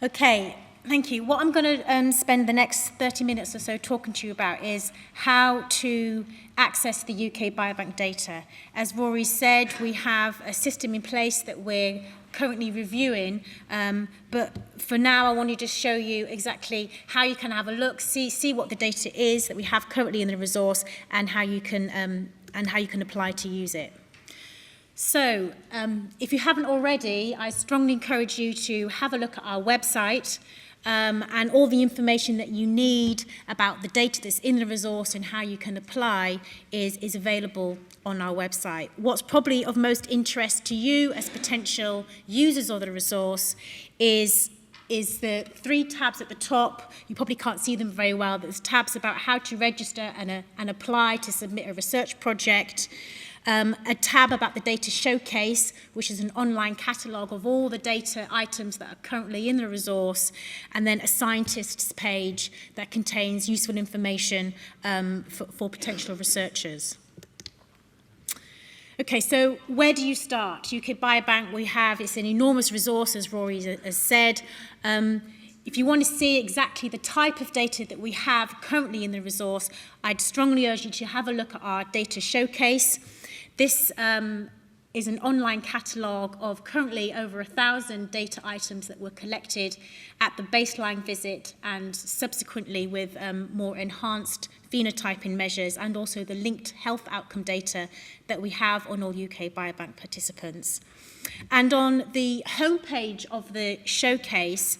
Okay, thank you. What I'm going to spend the next 30 minutes or so talking to you about is how to access the UK Biobank data. As Rory said, we have a system in place that we're currently reviewing, but for now I want to just show you exactly how you can have a look, see what the data is that we have currently in the resource, and how you can apply to use it. So, if you haven't already, I strongly encourage you to have a look at our website, and all the information that you need about the data that's in the resource and how you can apply is available on our website. What's probably of most interest to you as potential users of the resource is the 3 tabs at the top. You probably can't see them very well. There's tabs about how to register and apply to submit a research project. A tab about the data showcase, which is an online catalogue of all the data items that are currently in the resource, and then a scientists page that contains useful information for potential researchers. Okay, so where do you start? UK Biobank, it's an enormous resource, as Rory has said. If you want to see exactly the type of data that we have currently in the resource, I'd strongly urge you to have a look at our data showcase. This is an online catalogue of currently over 1,000 data items that were collected at the baseline visit and subsequently with more enhanced phenotyping measures, and also the linked health outcome data that we have on all UK Biobank participants. And on the homepage of the showcase,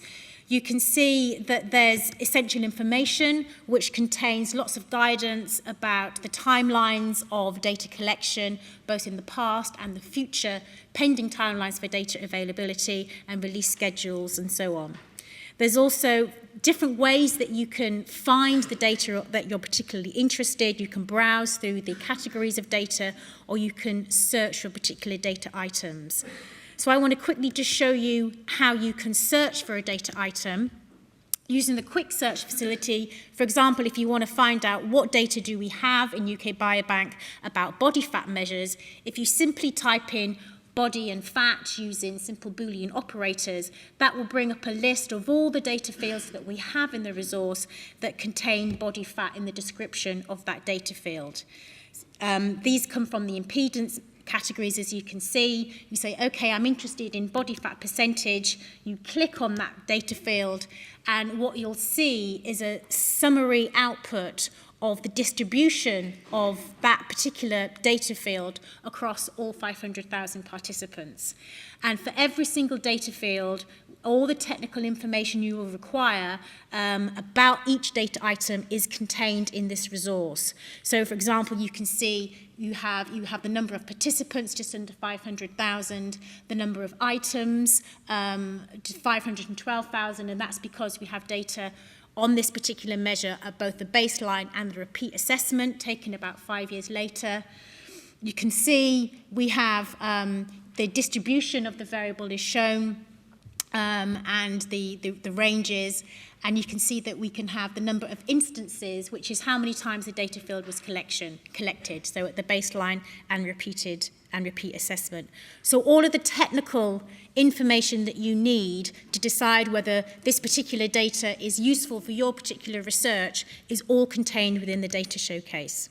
you can see that there's essential information which contains lots of guidance about the timelines of data collection, both in the past and the future, pending timelines for data availability and release schedules and so on. There's also different ways that you can find the data that you're particularly interested. You can browse through the categories of data, or you can search for particular data items. So I want to quickly just show you how you can search for a data item using the quick search facility. For example, if you want to find out what data do we have in UK Biobank about body fat measures, if you simply type in body and fat using simple Boolean operators, that will bring up a list of all the data fields that we have in the resource that contain body fat in the description of that data field. These come from the impedance categories, as you can see. You say, okay, I'm interested in body fat percentage. You click on that data field, and what you'll see is a summary output of the distribution of that particular data field across all 500,000 participants. And for every single data field, all the technical information you will require about each data item is contained in this resource. So, for example, you can see you have the number of participants, just under 500,000, the number of items, 512,000, and that's because we have data on this particular measure at both the baseline and the repeat assessment taken about 5 years later. You can see we have the distribution of the variable is shown, and the ranges, and you can see that we can have the number of instances, which is how many times the data field was collected, so at the baseline and repeat assessment. So all of the technical information that you need to decide whether this particular data is useful for your particular research is all contained within the data showcase.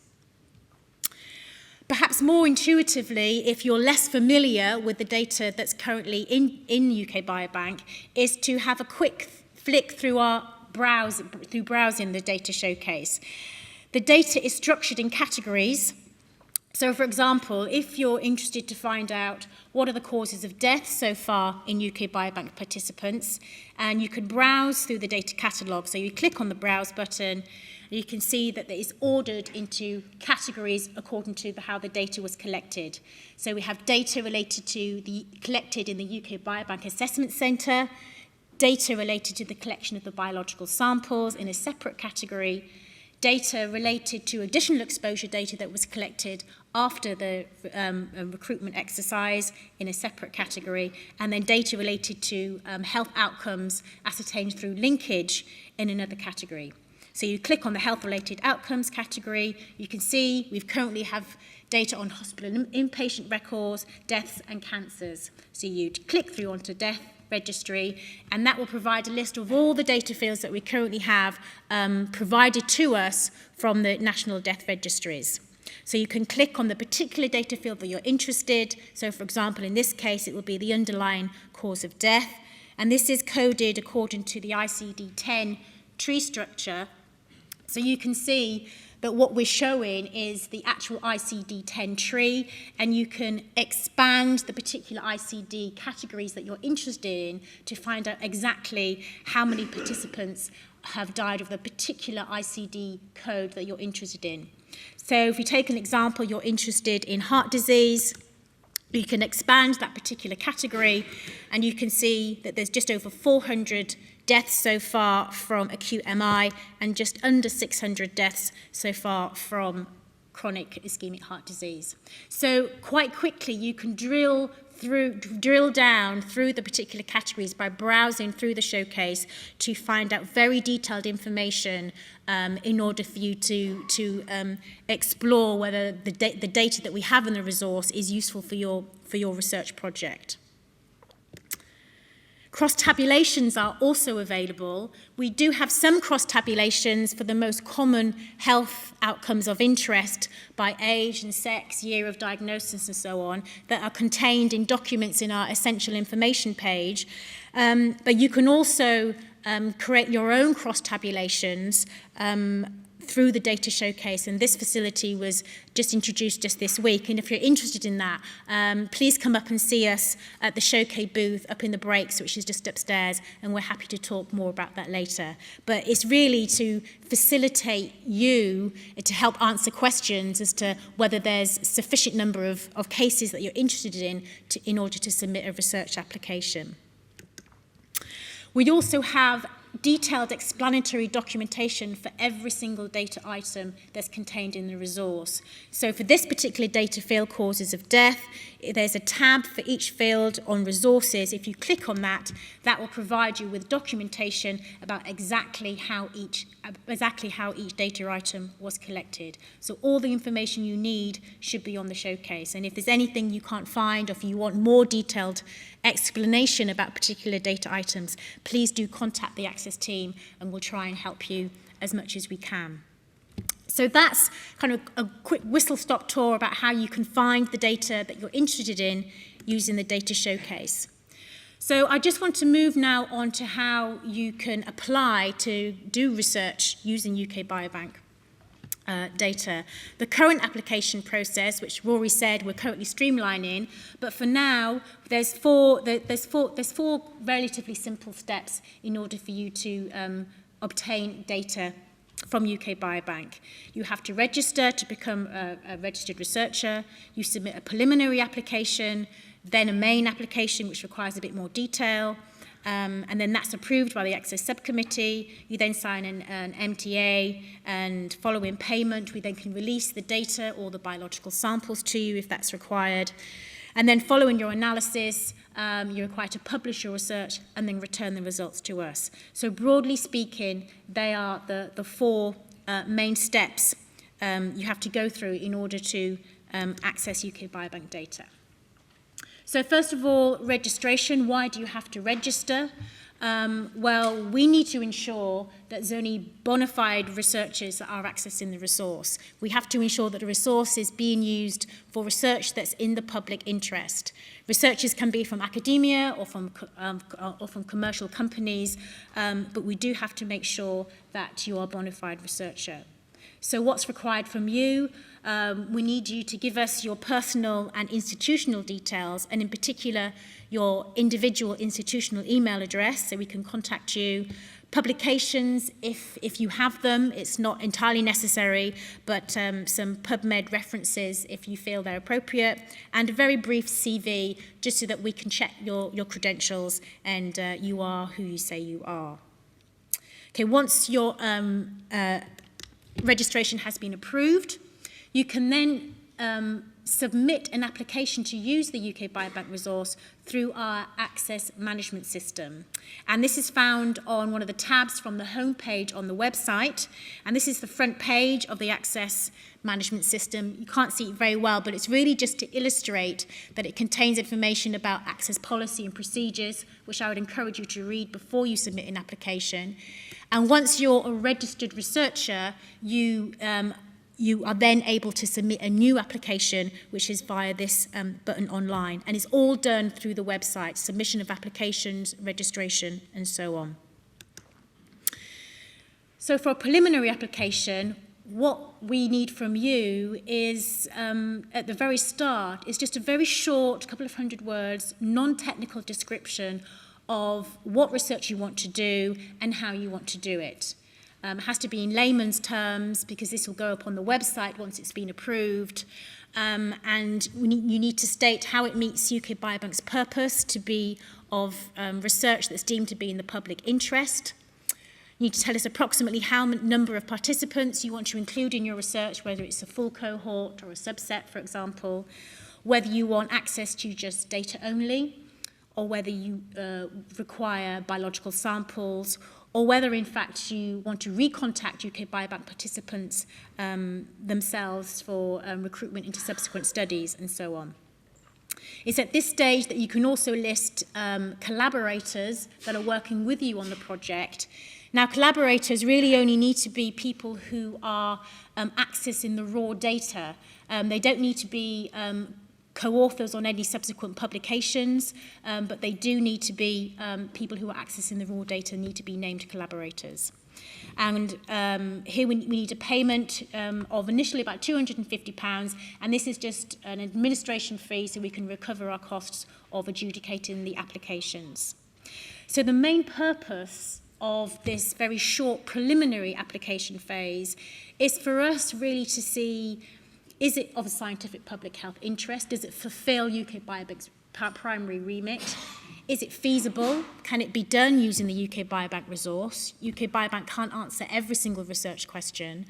Perhaps more intuitively, if you're less familiar with the data that's currently in UK Biobank, is to have a quick flick through browsing the data showcase. The data is structured in categories. So, for example, if you're interested to find out what are the causes of death so far in UK Biobank participants, and you can browse through the data catalogue. So you click on the Browse button, and you can see that it is ordered into categories according to how the data was collected. So we have data related to the collected in the UK Biobank Assessment Centre, data related to the collection of the biological samples in a separate category, data related to additional exposure data that was collected after the recruitment exercise in a separate category, and then data related to health outcomes ascertained through linkage in another category. So you click on the health-related outcomes category, you can see we currently have data on hospital inpatient records, deaths and cancers. So you'd click through onto death registry, and that will provide a list of all the data fields that we currently have provided to us from the national death registries. So you can click on the particular data field that you're interested. So for example, in this case, it will be the underlying cause of death. And this is coded according to the ICD-10 tree structure. So you can see that what we're showing is the actual ICD-10 tree, and you can expand the particular ICD categories that you're interested in to find out exactly how many participants have died of the particular ICD code that you're interested in. So if you take an example, you're interested in heart disease, you can expand that particular category, and you can see that there's just over 400 deaths so far from acute MI and just under 600 deaths so far from chronic ischemic heart disease. So quite quickly you can drill down through the particular categories by browsing through the showcase to find out very detailed information in order for you to explore whether the data that we have in the resource is useful for your research project. Cross-tabulations are also available. We do have some cross-tabulations for the most common health outcomes of interest by age and sex, year of diagnosis and so on, that are contained in documents in our essential information page. But you can also create your own cross-tabulations through the data showcase, and this facility was just introduced just this week. And if you're interested in that, please come up and see us at the showcase booth up in the breaks, which is just upstairs, and we're happy to talk more about that later. But it's really to facilitate you to help answer questions as to whether there's sufficient number of cases that you're interested in order to submit a research application. We also have detailed explanatory documentation for every single data item that's contained in the resource. So for this particular data field, causes of death, there's a tab for each field on resources. If you click on that, that will provide you with documentation about exactly how each data item was collected. So all the information you need should be on the showcase. And if there's anything you can't find, or if you want more detailed explanation about particular data items, please do contact the Access team and we'll try and help you as much as we can. So that's kind of a quick whistle-stop tour about how you can find the data that you're interested in using the data showcase. So I just want to move now on to how you can apply to do research using UK Biobank data. The current application process, which Rory said we're currently streamlining, but for now there's four relatively simple steps in order for you to obtain data from UK Biobank. You have to register to become a registered researcher. You submit a preliminary application, then a main application which requires a bit more detail, and then that's approved by the Access Subcommittee. You then sign an MTA, and following payment we then can release the data or the biological samples to you if that's required. And then following your analysis, you're required to publish your research and then return the results to us. So broadly speaking, they are the four main steps you have to go through in order to access UK Biobank data. So first of all, registration. Why do you have to register? Well, we need to ensure that there's only bona fide researchers that are accessing the resource. We have to ensure that the resource is being used for research that's in the public interest. Researchers can be from academia or from commercial companies, but we do have to make sure that you are a bona fide researcher. So what's required from you? We need you to give us your personal and institutional details, and in particular, your individual institutional email address so we can contact you. Publications, if you have them, it's not entirely necessary, but some PubMed references if you feel they're appropriate, and a very brief CV just so that we can check your credentials and you are who you say you are. Okay, once your registration has been approved, you can then submit an application to use the UK Biobank resource through our access management system. And this is found on one of the tabs from the home page on the website. And this is the front page of the access management system. You can't see it very well, but it's really just to illustrate that it contains information about access policy and procedures, which I would encourage you to read before you submit an application. And once you're a registered researcher, you are then able to submit a new application, which is via this button online. And it's all done through the website, submission of applications, registration, and so on. So for a preliminary application, what we need from you is, at the very start, is just a very short, couple of hundred words, non-technical description of what research you want to do and how you want to do it. It has to be in layman's terms because this will go up on the website once it's been approved. And you need to state how it meets UK Biobank's purpose to be of research that's deemed to be in the public interest. You need to tell us approximately how number of participants you want to include in your research, whether it's a full cohort or a subset, for example, whether you want access to just data only, or whether you require biological samples, or whether, in fact, you want to recontact UK Biobank participants themselves for recruitment into subsequent studies, and so on. It's at this stage that you can also list collaborators that are working with you on the project. Now, collaborators really only need to be people who are accessing the raw data. They don't need to be co-authors on any subsequent publications, but they do need to be people who are accessing the raw data, need to be named collaborators. And here we need a payment of initially about £250, and this is just an administration fee so we can recover our costs of adjudicating the applications. So the main purpose of this very short preliminary application phase is for us really to see, is it of a scientific public health interest? Does it fulfill UK Biobank's primary remit? Is it feasible? Can it be done using the UK Biobank resource? UK Biobank can't answer every single research question.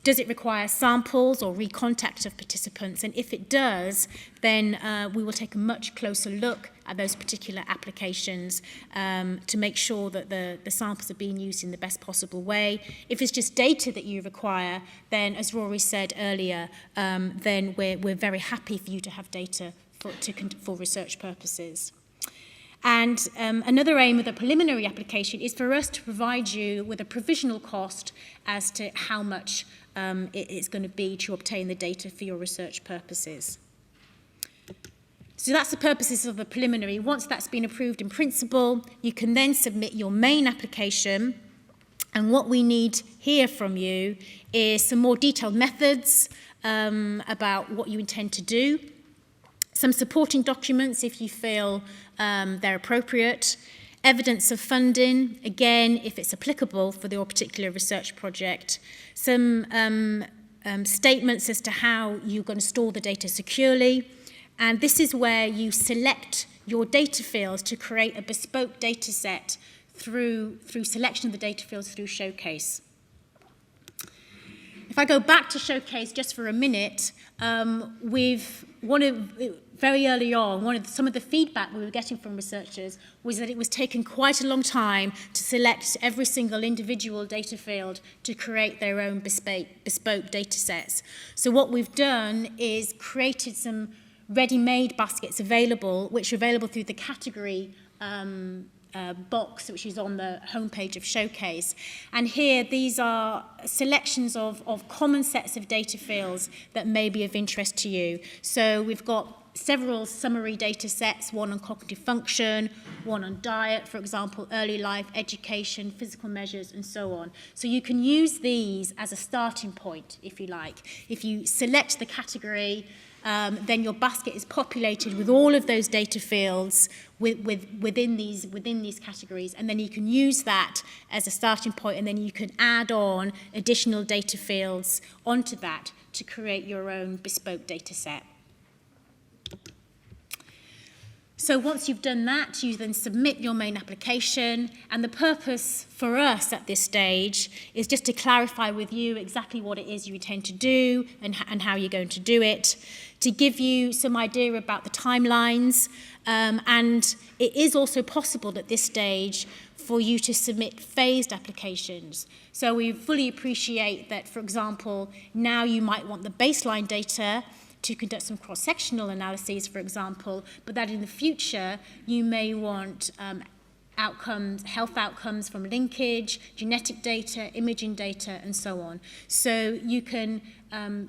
Does it require samples or recontact of participants? And if it does, then we will take a much closer look at those particular applications to make sure that the samples are being used in the best possible way. If it's just data that you require, then, as Rory said earlier, then we're very happy for you to have data for research purposes. And another aim of the preliminary application is for us to provide you with a provisional cost as to how much it's going to be to obtain the data for your research purposes. So that's the purposes of the preliminary. Once that's been approved in principle, you can then submit your main application. And what we need here from you is some more detailed methods about what you intend to do, some supporting documents if you feel they're appropriate, evidence of funding, again, if it's applicable for your particular research project, some statements as to how you're going to store the data securely, and this is where you select your data fields to create a bespoke data set through selection of the data fields through Showcase. If I go back to Showcase just for a minute, very early on, some of the feedback we were getting from researchers was that it was taking quite a long time to select every single individual data field to create their own bespoke data sets. So what we've done is created some ready-made baskets available, which are available through the category box, which is on the homepage of Showcase. And here, these are selections of common sets of data fields that may be of interest to you. So we've got several summary data sets, one on cognitive function, one on diet, for example, early life, education, physical measures, and so on. So you can use these as a starting point, if you like. If you select the category, then your basket is populated with all of those data fields within these categories, and then you can use that as a starting point, and then you can add on additional data fields onto that to create your own bespoke data set. So once you've done that, you then submit your main application, and the purpose for us at this stage is just to clarify with you exactly what it is you intend to do and how you're going to do it, to give you some idea about the timelines, and it is also possible at this stage for you to submit phased applications. So we fully appreciate that, for example, now you might want the baseline data to conduct some cross-sectional analyses, for example, but that in the future you may want health outcomes from linkage, genetic data, imaging data, and so on. So you can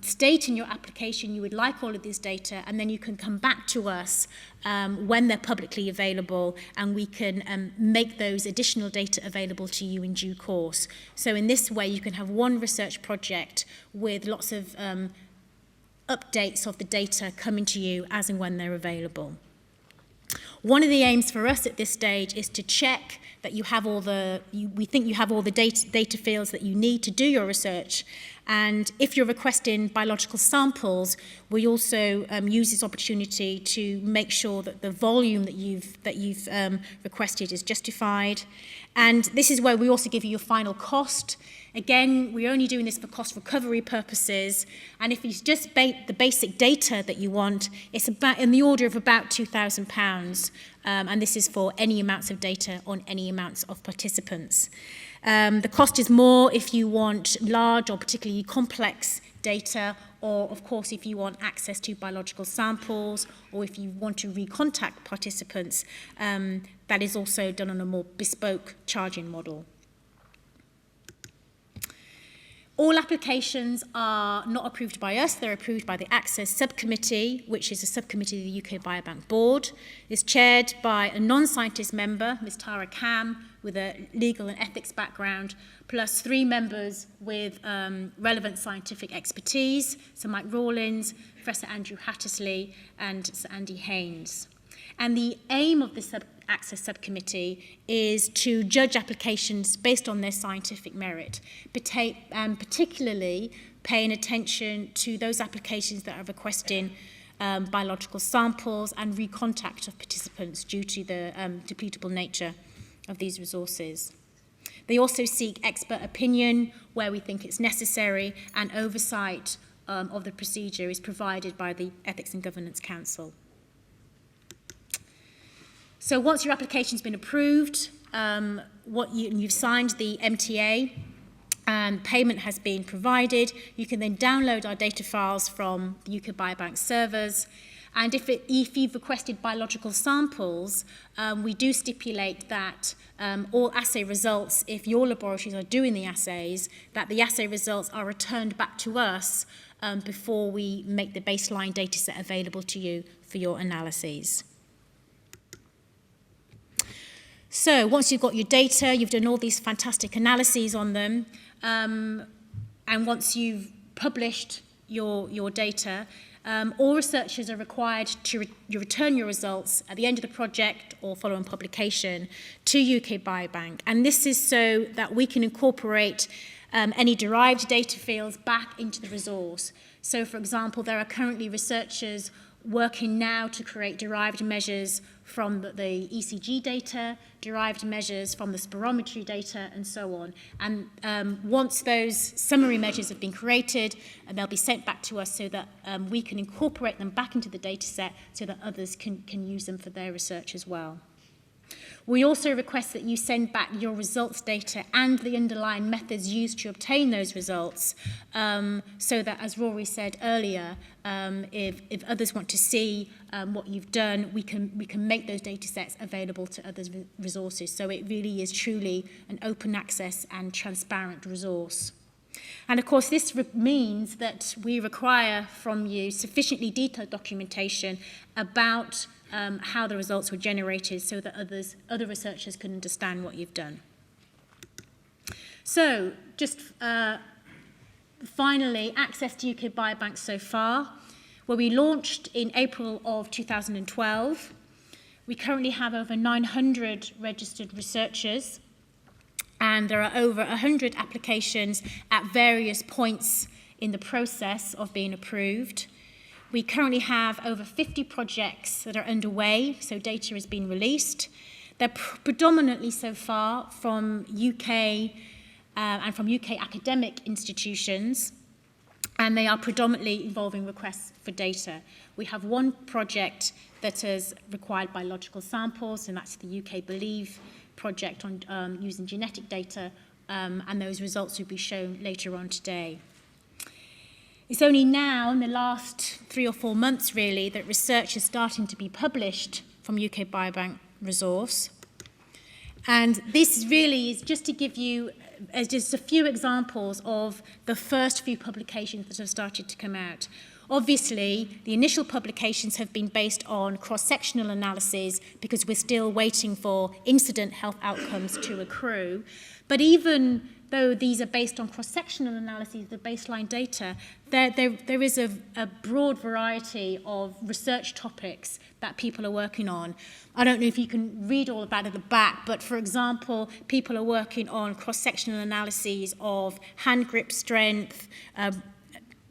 state in your application you would like all of this data, and then you can come back to us when they're publicly available, and we can make those additional data available to you in due course. So in this way, you can have one research project with lots of updates of the data coming to you as and when they're available. One of the aims for us at this stage is to check that you have all the, we think you have all the data fields that you need to do your research. And if you're requesting biological samples, we also use this opportunity to make sure that the volume that you've requested is justified. And this is where we also give you your final cost. Again, we're only doing this for cost recovery purposes, and if it's just the basic data that you want, it's about in the order of about £2,000, and this is for any amounts of data on any amounts of participants. The cost is more if you want large or particularly complex data, or of course if you want access to biological samples, or if you want to recontact participants. That is also done on a more bespoke charging model. All applications are not approved by us, they're approved by the Access Subcommittee, which is a subcommittee of the UK Biobank Board. It's chaired by a non-scientist member, Ms. Tara Cam, with a legal and ethics background, plus 3 members with relevant scientific expertise, Sir Mike Rawlins, Professor Andrew Hattersley, and Sir Andy Haynes. And the aim of this Access Subcommittee is to judge applications based on their scientific merit, and particularly paying attention to those applications that are requesting biological samples and recontact of participants due to the depletable nature of these resources. They also seek expert opinion where we think it's necessary, and oversight of the procedure is provided by the Ethics and Governance Council. So once your application's been approved, you've signed the MTA and payment has been provided, you can then download our data files from the UK Biobank servers. And if you've requested biological samples, we do stipulate that all assay results, if your laboratories are doing the assays, that the assay results are returned back to us before we make the baseline data set available to you for your analyses. So once you've got your data, you've done all these fantastic analyses on them, and once you've published your data, all researchers are required to return your results at the end of the project or following publication to UK Biobank. And this is so that we can incorporate any derived data fields back into the resource. So, for example, there are currently researchers working now to create derived measures from the ECG data, derived measures from the spirometry data, and so on. And once those summary measures have been created, they'll be sent back to us so that we can incorporate them back into the data set so that others can use them for their research as well. We also request that you send back your results data and the underlying methods used to obtain those results, so that, as Rory said earlier, if others want to see what you've done, we can make those data sets available to others' resources. So it really is truly an open access and transparent resource. And of course, this means that we require from you sufficiently detailed documentation about how the results were generated so that other researchers can understand what you've done. So, just finally, access to UK Biobank so far, where we launched in April of 2012. We currently have over 900 registered researchers, and there are over 100 applications at various points in the process of being approved. We currently have over 50 projects that are underway, so data has been released. They're predominantly so far from UK and from UK academic institutions, and they are predominantly involving requests for data. We have one project that is required biological samples, and that's the UK Believe project on using genetic data, and those results will be shown later on today. It's only now, in the last 3 or 4 months really, that research is starting to be published from UK Biobank Resource. And this really is just to give you just a few examples of the first few publications that have started to come out. Obviously, the initial publications have been based on cross-sectional analyses because we're still waiting for incident health outcomes to accrue. But even though these are based on cross-sectional analyses, the baseline data, there is a broad variety of research topics that people are working on. I don't know if you can read all of that at the back, but for example, people are working on cross-sectional analyses of hand grip strength,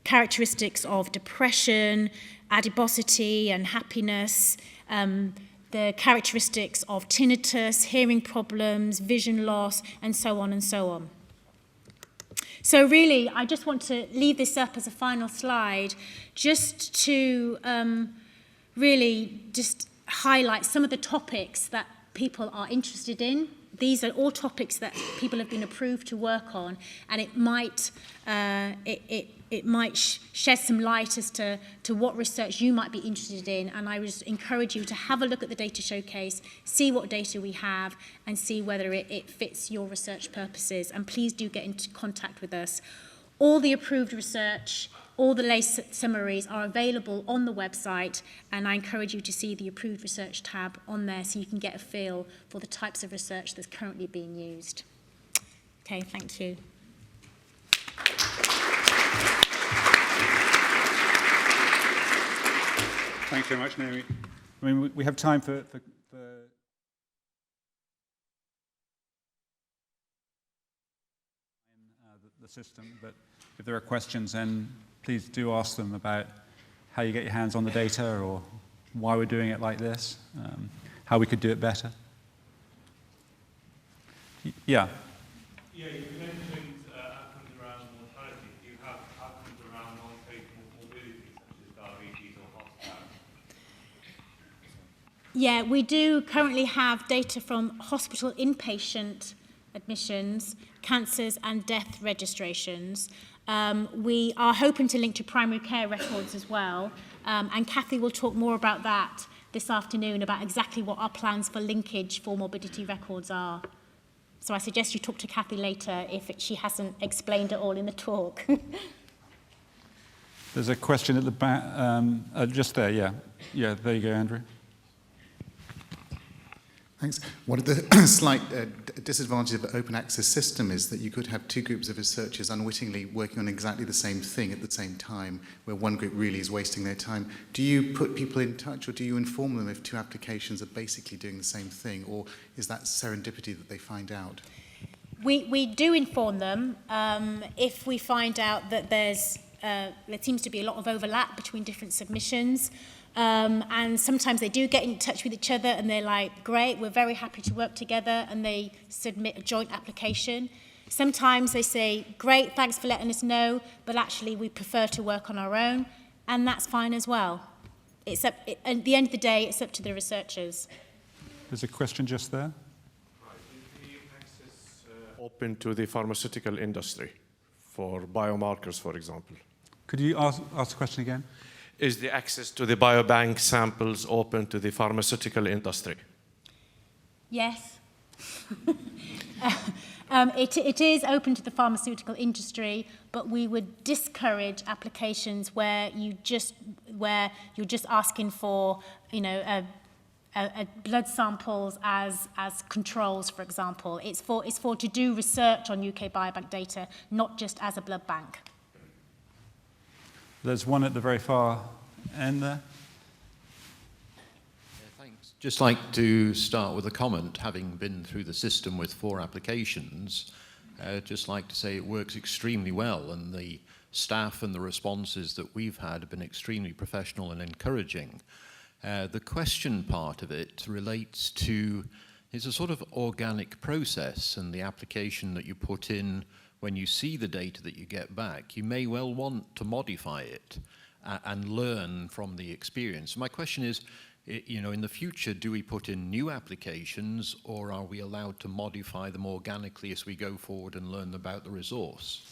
characteristics of depression, adiposity and happiness, the characteristics of tinnitus, hearing problems, vision loss, and so on and so on. So really, I just want to leave this up as a final slide just to really just highlight some of the topics that people are interested in. These are all topics that people have been approved to work on, and it might shed some light as to what research you might be interested in. And I would encourage you to have a look at the data showcase, see what data we have, and see whether it fits your research purposes. And please do get into contact with us. All the approved research, all the latest summaries are available on the website, and I encourage you to see the approved research tab on there so you can get a feel for the types of research that's currently being used. Okay, thank you. Thanks very much, Naomi. I mean, we have time for the system, but if there are questions, then please do ask them about how you get your hands on the data or why we're doing it like this, how we could do it better. Yeah. Yeah, you mentioned outcomes around mortality. Do you have outcomes around non-fatal morbidity, such as diabetes or heart attack? Yeah, we do currently have data from hospital inpatient admissions, cancers and death registrations. We are hoping to link to primary care records as well, and Kathy will talk more about that this afternoon, about exactly what our plans for linkage for morbidity records are. So I suggest you talk to Kathy later if she hasn't explained it all in the talk. There's a question at the back, just there, yeah. Yeah, there you go, Andrew. Thanks. One of the slight disadvantages of an open access system is that you could have two groups of researchers unwittingly working on exactly the same thing at the same time, where one group really is wasting their time. Do you put people in touch, or do you inform them if two applications are basically doing the same thing, or is that serendipity that they find out? We do inform them if we find out that there seems to be a lot of overlap between different submissions. And sometimes they do get in touch with each other and they're like, great, we're very happy to work together, and they submit a joint application. Sometimes they say, great, thanks for letting us know, but actually we prefer to work on our own, and that's fine as well. At the end of the day, it's up to the researchers. There's a question just there. Is the access open to the pharmaceutical industry for biomarkers, for example? Could you ask the question again? Is the access to the biobank samples open to the pharmaceutical industry? Yes. It is open to the pharmaceutical industry, but we would discourage applications where you're just asking for, blood samples as controls, for example. It's for to do research on UK Biobank data, not just as a blood bank. There's one at the very far end there. Yeah, thanks. Just like to start with a comment. Having been through the system with 4 applications, just like to say it works extremely well, and the staff and the responses that we've had have been extremely professional and encouraging. The question part of it relates to, it's a sort of organic process, and the application that you put in when you see the data that you get back, you may well want to modify it and learn from the experience. My question is, you know, in the future, do we put in new applications, or are we allowed to modify them organically as we go forward and learn about the resource?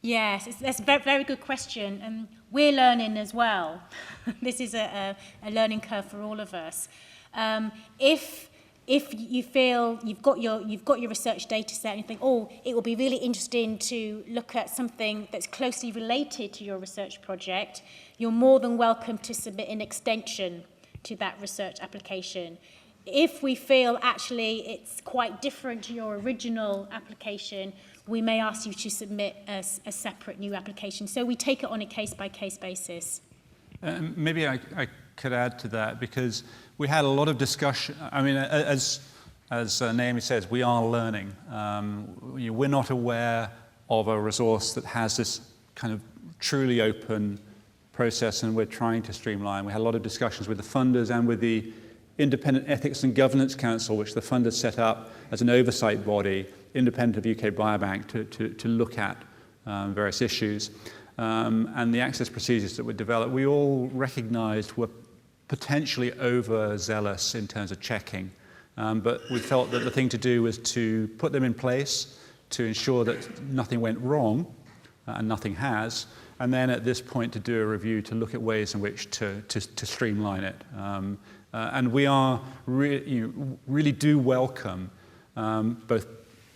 Yes, that's a very, very good question, and we're learning as well. This is a learning curve for all of us. If you feel you've got your research data set and you think, oh, it will be really interesting to look at something that's closely related to your research project, you're more than welcome to submit an extension to that research application. If we feel actually it's quite different to your original application, we may ask you to submit a separate new application. So we take it on a case-by-case basis. Maybe I could add to that, because we had a lot of discussion. I mean, as Naomi says, we are learning. We're not aware of a resource that has this kind of truly open process, and we're trying to streamline. We had a lot of discussions with the funders and with the Independent Ethics and Governance Council, which the funders set up as an oversight body, independent of UK Biobank, to look at various issues. And the access procedures that were developed, we all recognized were potentially overzealous in terms of checking. But we felt that the thing to do was to put them in place to ensure that nothing went wrong, and nothing has, and then at this point to do a review to look at ways in which to streamline it. And we are really do welcome both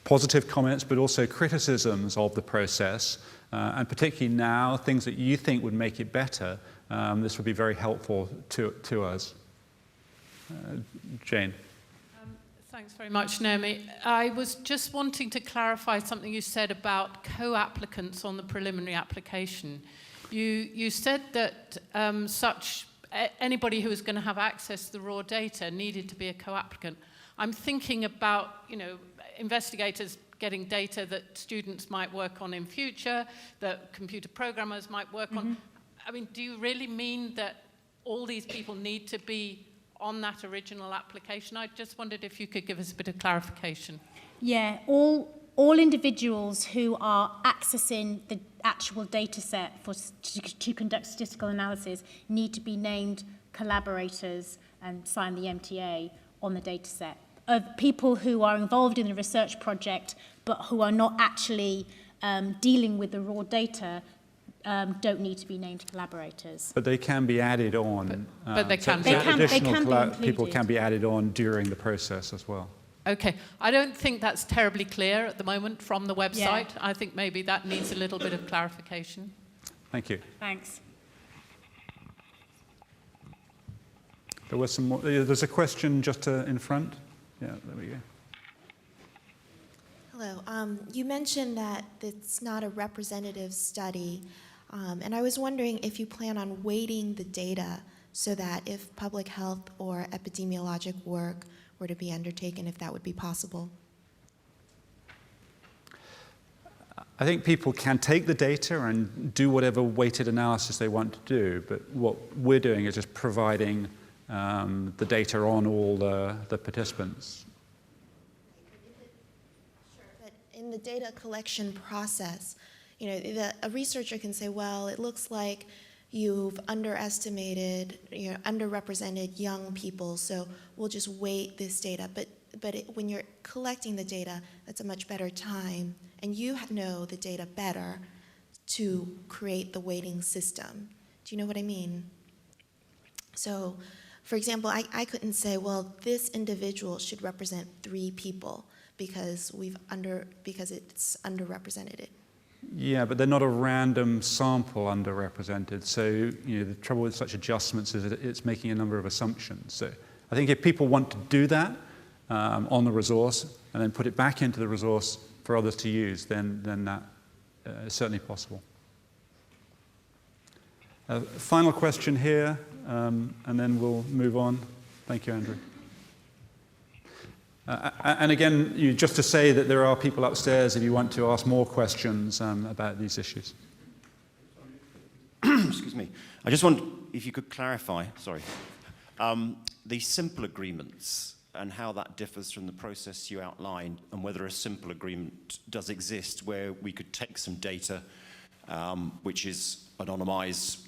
positive comments but also criticisms of the process, and particularly now, things that you think would make it better. This would be very helpful to us. Jane. Thanks very much, Naomi. I was just wanting to clarify something you said about co-applicants on the preliminary application. You said that anybody who was going to have access to the raw data needed to be a co-applicant. I'm thinking about, you know, investigators getting data that students might work on in future, that computer programmers might work on. I mean, do you really mean that all these people need to be on that original application? I just wondered if you could give us a bit of clarification. Yeah, all individuals who are accessing the actual data set to conduct statistical analysis need to be named collaborators and sign the MTA on the data set. People who are involved in the research project but who are not actually dealing with the raw data don't need to be named collaborators. But they can be added on. But they can be. Additional people can be added on during the process as well. Okay. I don't think that's terribly clear at the moment from the website. Yeah. I think maybe that needs a little bit of clarification. Thank you. Thanks. There was some more. There's a question just in front. Yeah, there we go. Hello. You mentioned that it's not a representative study, and I was wondering if you plan on weighting the data so that if public health or epidemiologic work were to be undertaken, if that would be possible. I think people can take the data and do whatever weighted analysis they want to do, but what we're doing is just providing the data on all the participants. In the data collection process, you know, a researcher can say, well, it looks like you've underestimated, underrepresented young people, so we'll just weight this data. But when you're collecting the data, that's a much better time, and you know the data better to create the weighting system. Do you know what I mean? So, for example, I couldn't say, well, this individual should represent 3 people, because it's underrepresented. Yeah, but they're not a random sample underrepresented. So, the trouble with such adjustments is that it's making a number of assumptions. So I think if people want to do that on the resource and then put it back into the resource for others to use, then that is certainly possible. Final question here, and then we'll move on. Thank you, Andrew. And again, just to say that there are people upstairs if you want to ask more questions about these issues. excuse me. I just want, if you could clarify, sorry, the simple agreements and how that differs from the process you outlined, and whether a simple agreement does exist where we could take some data which is anonymized,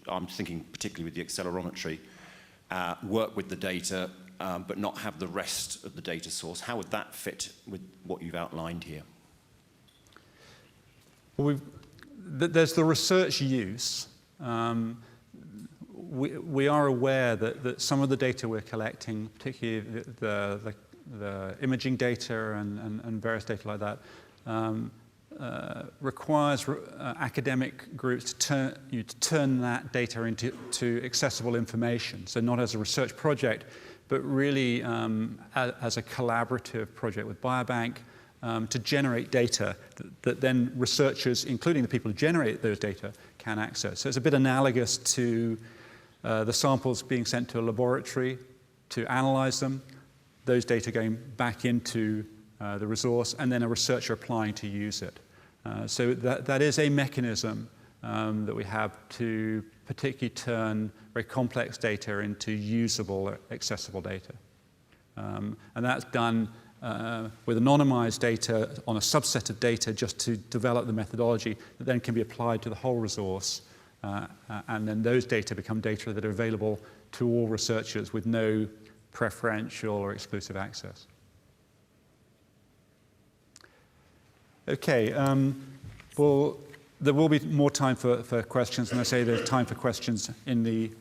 I'm thinking particularly with the accelerometry, work with the data, but not have the rest of the data source. How would that fit with what you've outlined here? Well, there's the research use. We are aware that some of the data we're collecting, particularly the imaging data and various data like that, requires academic groups to turn that data into accessible information. So not as a research project, but really as a collaborative project with Biobank to generate data that then researchers, including the people who generate those data, can access. So it's a bit analogous to the samples being sent to a laboratory to analyze them, those data going back into the resource, and then a researcher applying to use it. So that is a mechanism that we have to particularly turn very complex data into usable, accessible data. And that's done with anonymized data on a subset of data just to develop the methodology that then can be applied to the whole resource. And then those data become data that are available to all researchers with no preferential or exclusive access. Okay, well, there will be more time for questions, and I say there's time for questions in the